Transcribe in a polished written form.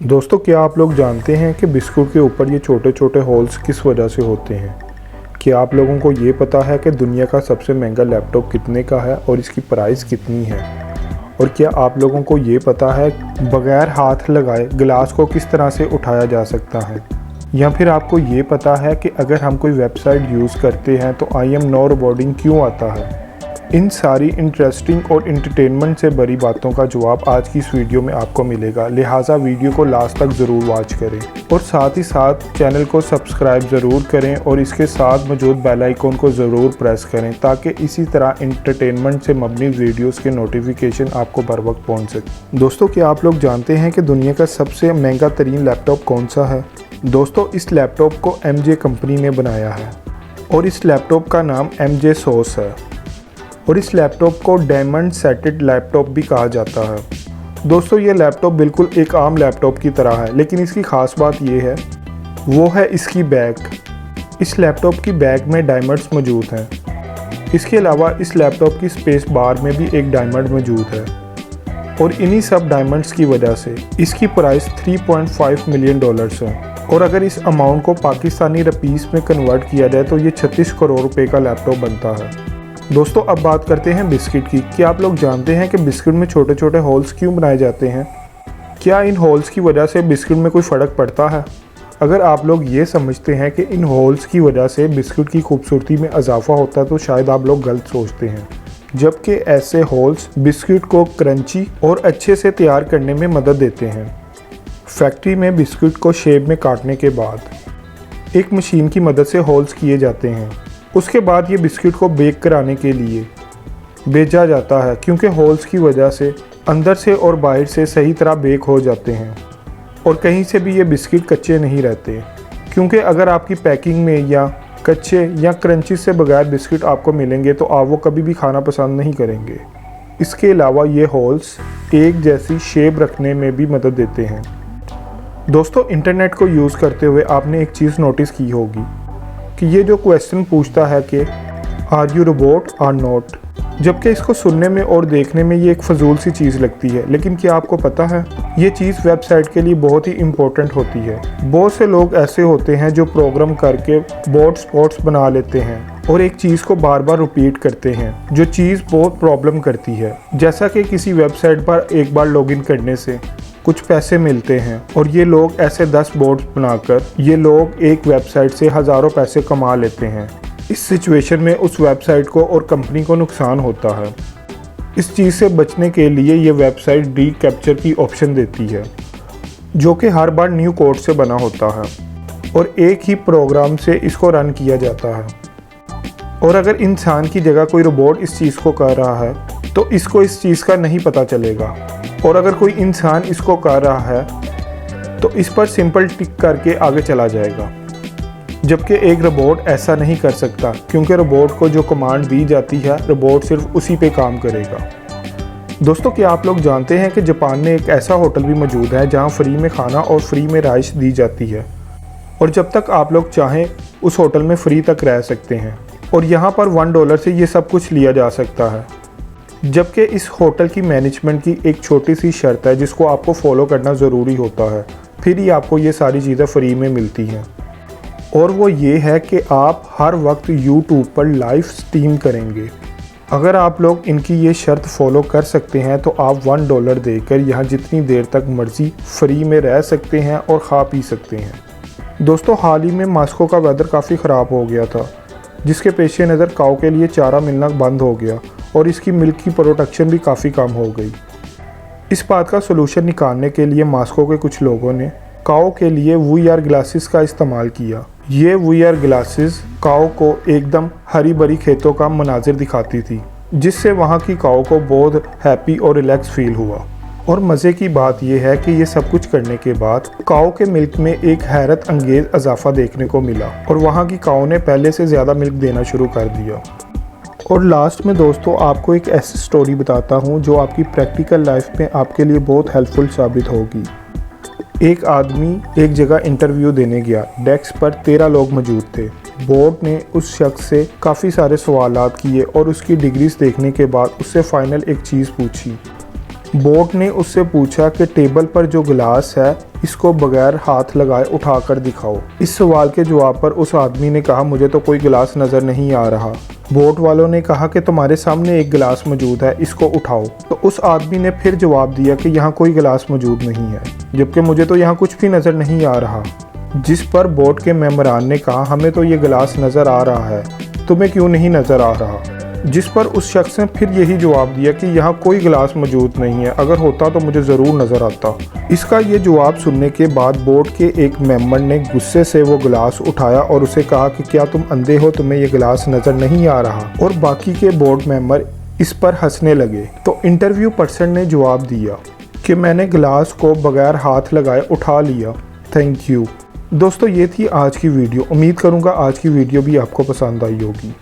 दोस्तों, क्या आप लोग जानते हैं कि बिस्कुट के ऊपर ये छोटे छोटे होल्स किस वजह से होते हैं? क्या आप लोगों को ये पता है कि दुनिया का सबसे महंगा लैपटॉप कितने का है और इसकी प्राइस कितनी है? और क्या आप लोगों को ये पता है बगैर हाथ लगाए गिलास को किस तरह से उठाया जा सकता है? या फिर आपको ये पता है कि अगर हम कोई वेबसाइट यूज़ करते हैं तो आई एम नो रोबोटिंग क्यों आता है? इन सारी इंटरेस्टिंग और इंटरटेनमेंट से भरी बातों का जवाब आज की इस वीडियो में आपको मिलेगा, लिहाजा वीडियो को लास्ट तक ज़रूर वॉच करें और साथ ही साथ चैनल को सब्सक्राइब ज़रूर करें और इसके साथ मौजूद बेल आइकन को ज़रूर प्रेस करें ताकि इसी तरह इंटरटेनमेंट से मबनी वीडियोस के नोटिफिकेशन आपको बर वक्त पहुँच सके। दोस्तों, क्या आप लोग जानते हैं कि दुनिया का सबसे महंगा तरीन लैपटॉप कौन सा है? दोस्तों, इस लैपटॉप को MJ कंपनी ने बनाया है और इस लैपटॉप का नाम MJ सोर्स है और इस लैपटॉप को डायमंड सेटेड लैपटॉप भी कहा जाता है। दोस्तों, ये लैपटॉप बिल्कुल एक आम लैपटॉप की तरह है, लेकिन इसकी ख़ास बात ये है वो है इसकी बैक। इस लैपटॉप की बैक में डायमंड्स मौजूद हैं। इसके अलावा इस लैपटॉप की स्पेस बार में भी एक डायमंड मौजूद है और इन्हीं सब डायमंड्स की वजह से इसकी प्राइस $3.5 मिलियन है और अगर इस अमाउंट को पाकिस्तानी रुपीस में कन्वर्ट किया जाए तो ये 36 करोड़ रुपए का लैपटॉप बनता है। दोस्तों, अब बात करते हैं बिस्किट की। क्या आप लोग जानते हैं कि बिस्किट में छोटे छोटे होल्स क्यों बनाए जाते हैं? क्या इन होल्स की वजह से बिस्किट में कोई फ़र्क पड़ता है? अगर आप लोग ये समझते हैं कि इन होल्स की वजह से बिस्किट की खूबसूरती में इजाफा होता है तो शायद आप लोग गलत सोचते हैं, जबकि ऐसे होल्स बिस्किट को क्रंची और अच्छे से तैयार करने में मदद देते हैं। फैक्ट्री में बिस्किट को शेप में काटने के बाद एक मशीन की मदद से होल्स किए जाते हैं। उसके बाद ये बिस्किट को बेक कराने के लिए भेजा जाता है, क्योंकि होल्स की वजह से अंदर से और बाहर से सही तरह बेक हो जाते हैं और कहीं से भी ये बिस्किट कच्चे नहीं रहते। क्योंकि अगर आपकी पैकिंग में या कच्चे या क्रंची से बगैर बिस्किट आपको मिलेंगे तो आप वो कभी भी खाना पसंद नहीं करेंगे। इसके अलावा ये होल्स एक जैसी शेप रखने में भी मदद देते हैं। दोस्तों, इंटरनेट को यूज़ करते हुए आपने एक चीज़ नोटिस की होगी कि ये जो क्वेश्चन पूछता है कि are you robot or not, जबकि इसको सुनने में और देखने में ये एक फजूल सी चीज़ लगती है, लेकिन क्या आपको पता है ये चीज़ वेबसाइट के लिए बहुत ही इम्पोर्टेंट होती है। बहुत से लोग ऐसे होते हैं जो प्रोग्राम करके बोर्ड स्पॉट्स बना लेते हैं और एक चीज़ को बार बार रिपीट करते हैं, जो चीज़ बहुत प्रॉब्लम करती है। जैसा कि किसी वेबसाइट पर एक बार लॉगिन करने से कुछ पैसे मिलते हैं और ये लोग ऐसे 10 बोर्ड्स बनाकर ये लोग एक वेबसाइट से हज़ारों पैसे कमा लेते हैं। इस सिचुएशन में उस वेबसाइट को और कंपनी को नुकसान होता है। इस चीज़ से बचने के लिए ये वेबसाइट डी कैप्चर की ऑप्शन देती है, जो कि हर बार न्यू कोड से बना होता है और एक ही प्रोग्राम से इसको रन किया जाता है। और अगर इंसान की जगह कोई रोबोट इस चीज़ को कर रहा है तो इसको इस चीज़ का नहीं पता चलेगा, और अगर कोई इंसान इसको कर रहा है तो इस पर सिंपल टिक करके आगे चला जाएगा। जबकि एक रोबोट ऐसा नहीं कर सकता, क्योंकि रोबोट को जो कमांड दी जाती है रोबोट सिर्फ उसी पे काम करेगा। दोस्तों, क्या आप लोग जानते हैं कि जापान में एक ऐसा होटल भी मौजूद है जहां फ्री में खाना और फ्री में रिहाइश दी जाती है और जब तक आप लोग चाहें उस होटल में फ्री तक रह सकते हैं और यहाँ पर $1 से ये सब कुछ लिया जा सकता है। जबकि इस होटल की मैनेजमेंट की एक छोटी सी शर्त है जिसको आपको फॉलो करना ज़रूरी होता है, फिर ही आपको ये सारी चीज़ें फ्री में मिलती हैं, और वो ये है कि आप हर वक्त YouTube पर लाइव स्ट्रीम करेंगे। अगर आप लोग इनकी ये शर्त फॉलो कर सकते हैं तो आप $1 देकर यहाँ जितनी देर तक मर्ज़ी फ्री में रह सकते हैं और खा पी सकते हैं। दोस्तों, हाल ही में मॉस्को का वेदर काफ़ी ख़राब हो गया था, जिसके पेश नज़र काऊ के लिए चारा मिलना बंद हो गया और इसकी मिल्क की प्रोडक्शन भी काफ़ी कम हो गई। इस बात का सोल्यूशन निकालने के लिए मॉस्को के कुछ लोगों ने काऊ के लिए VR ग्लासेस का इस्तेमाल किया। ये VR ग्लासेस काऊ को एकदम हरी भरी खेतों का मनाजिर दिखाती थी, जिससे वहाँ की काऊ को बहुत हैप्पी और रिलैक्स फील हुआ। और मज़े की बात यह है कि ये सब कुछ करने के बाद काऊ के मिल्क में एक हैरत अंगेज़ इजाफा देखने को मिला और वहाँ की काऊ ने पहले से ज़्यादा मिल्क देना शुरू कर दिया। और लास्ट में दोस्तों, आपको एक ऐसी स्टोरी बताता हूँ जो आपकी प्रैक्टिकल लाइफ में आपके लिए बहुत हेल्पफुल साबित होगी। एक आदमी एक जगह इंटरव्यू देने गया। डेस्क पर 13 लोग मौजूद थे। बोर्ड ने उस शख्स से काफ़ी सारे सवालात किए और उसकी डिग्रीज देखने के बाद उससे फाइनल एक चीज़ पूछी। बोट ने उससे पूछा कि टेबल पर जो गिलास है इसको बगैर हाथ लगाए उठाकर दिखाओ। इस सवाल के जवाब पर उस आदमी ने कहा, मुझे तो कोई गिलास नज़र नहीं आ रहा। बोट वालों ने कहा कि तुम्हारे सामने एक गिलास मौजूद है, इसको उठाओ। तो उस आदमी ने फिर जवाब दिया कि यहाँ कोई गिलास मौजूद नहीं है, जबकि मुझे तो यहाँ कुछ भी नज़र नहीं आ रहा। जिस पर बोट के मेंबरान ने कहा, हमें तो ये गिलास नज़र आ रहा है, तुम्हें क्यों नहीं नज़र आ रहा। जिस पर उस शख्स ने फिर यही जवाब दिया कि यहाँ कोई गिलास मौजूद नहीं है, अगर होता तो मुझे ज़रूर नज़र आता। इसका ये जवाब सुनने के बाद बोट के एक मेंबर ने गुस्से से वो गिलास उठाया और उसे कहा कि क्या तुम अंधे हो, तुम्हें ये गिलास नज़र नहीं आ रहा। और बाकी के बोट मेंबर इस पर हंसने लगे। तो इंटरव्यू पर्सन ने जवाब दिया कि मैंने गिलास को बगैर हाथ लगाए उठा लिया, थैंक यू। दोस्तों, ये थी आज की वीडियो। उम्मीद करूँगा आज की वीडियो भी आपको पसंद आई होगी।